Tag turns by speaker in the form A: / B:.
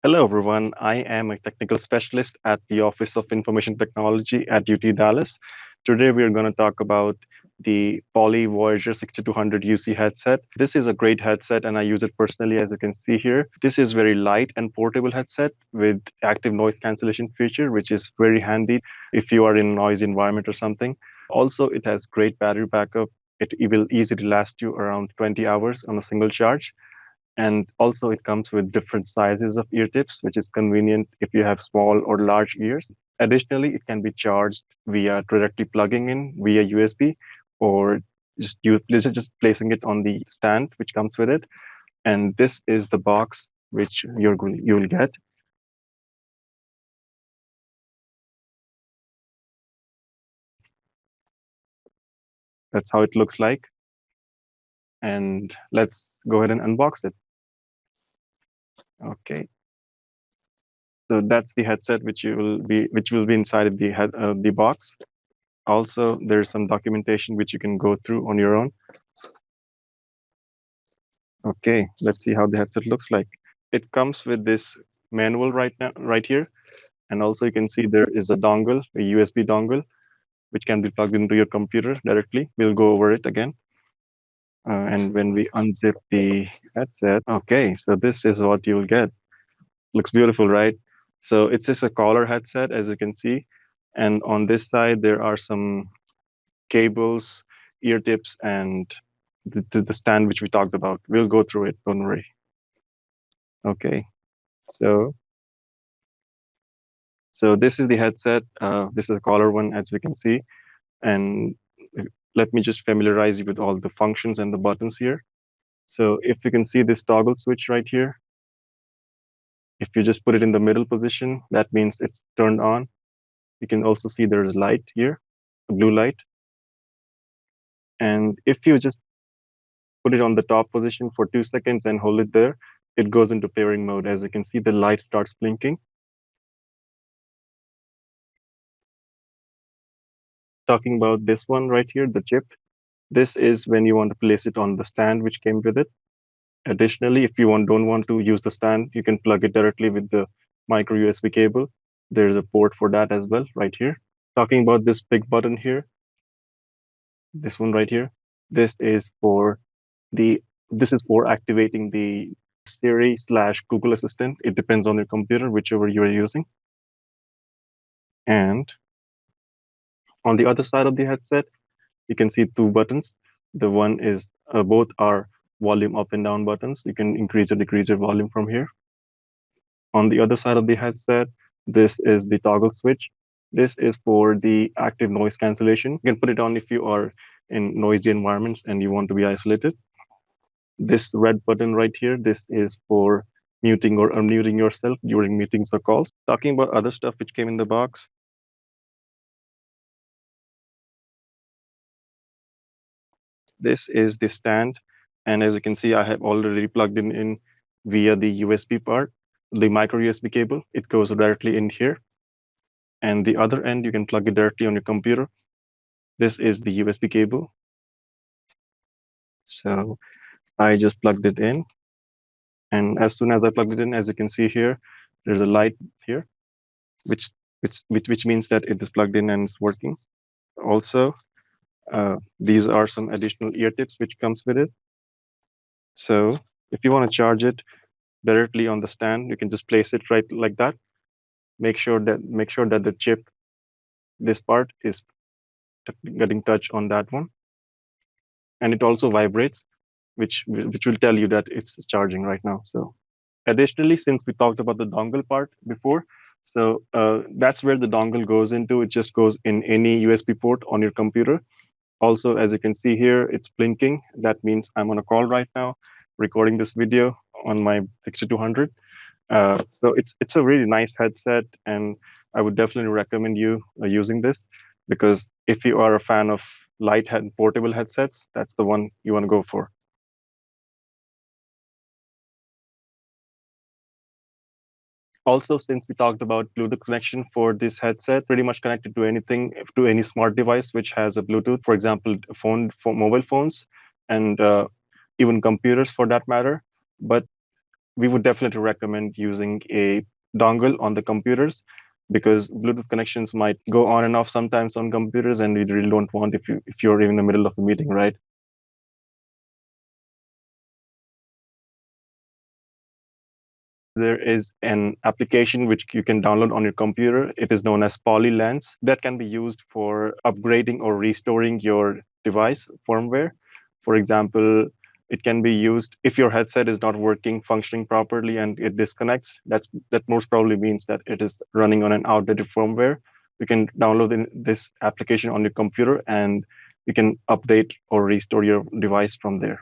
A: Hello, everyone. I am a technical specialist at the Office of Information Technology at UT Dallas. Today, we are going to talk about the Poly Voyager 6200 UC headset. This is a great headset, and I use it personally, as you can see here. This is very light and portable headset with active noise cancellation feature, which is very handy if you are in a noisy environment or something. Also, it has great battery backup. It will easily last you around 20 hours on a single charge. And also, it comes with different sizes of ear tips, which is convenient if you have small or large ears. Additionally, it can be charged via directly plugging in via USB, or just placing it on the stand which comes with it. And this is the box which you will get. That's how it looks like. And let's go ahead and unbox it. Okay. So that's the headset which will be inside of the box. Also, there's some documentation which you can go through on your own. Okay, let's see how the headset looks like. It comes with this manual right here, and also you can see there is a dongle, a USB dongle, which can be plugged into your computer directly. We'll go over it again. And when we unzip the headset, okay, so this is what you'll get. Looks beautiful, right? So it's just a collar headset, as you can see. And on this side, there are some cables, ear tips, and the stand which we talked about. We'll go through it, don't worry. Okay, so this is the headset. This is a collar one, as we can see. And let me just familiarize you with all the functions and the buttons here. So if you can see this toggle switch right here, if you just put it in the middle position, that means it's turned on. You can also see there's light here, a blue light. And if you just put it on the top position for 2 seconds and hold it there, it goes into pairing mode. As you can see, the light starts blinking. Talking about this one right here, the chip, this is when you want to place it on the stand which came with it. Additionally, if you don't want to use the stand, you can plug it directly with the micro USB cable. There's a port for that as well right here. Talking about this big button here, this one right here, this is for activating the Siri/Google Assistant. It depends on your computer, whichever you are using. And on the other side of the headset, you can see two buttons. The one is both are volume up and down buttons. You can increase or decrease your volume from here. On the other side of the headset, this is the toggle switch. This is for the active noise cancellation. You can put it on if you are in noisy environments and you want to be isolated. This red button right here, this is for muting or unmuting yourself during meetings or calls. Talking about other stuff which came in the box, this is the stand. And as you can see, I have already plugged in via the USB part, the micro USB cable. It goes directly in here. And the other end, you can plug it directly on your computer. This is the USB cable. So I just plugged it in. And as soon as I plugged it in, as you can see here, there's a light here, which means that it is plugged in and it's working. Also, these are some additional ear tips which comes with it. So if you want to charge it directly on the stand, you can just place it right like that. Make sure that the chip, this part, is getting touch on that one, and it also vibrates, which will tell you that it's charging right now. So additionally, since we talked about the dongle part before, so that's where the dongle goes into. It just goes in any USB port on your computer. Also, as you can see here, it's blinking. That means I'm on a call right now, recording this video on my 6200. So it's a really nice headset, and I would definitely recommend you using this, because if you are a fan of light portable headsets, that's the one you want to go for. Also, since we talked about Bluetooth connection for this headset, pretty much connected to any smart device which has a Bluetooth, for example, for mobile phones, and even computers for that matter. But we would definitely recommend using a dongle on the computers, because Bluetooth connections might go on and off sometimes on computers, and we really don't want if you're in the middle of a meeting, right? There is an application which you can download on your computer. It is known as Poly that can be used for upgrading or restoring your device firmware. For example, it can be used if your headset is not working, functioning properly, and it disconnects. That most probably means that it is running on an outdated firmware. You can download this application on your computer, and you can update or restore your device from there.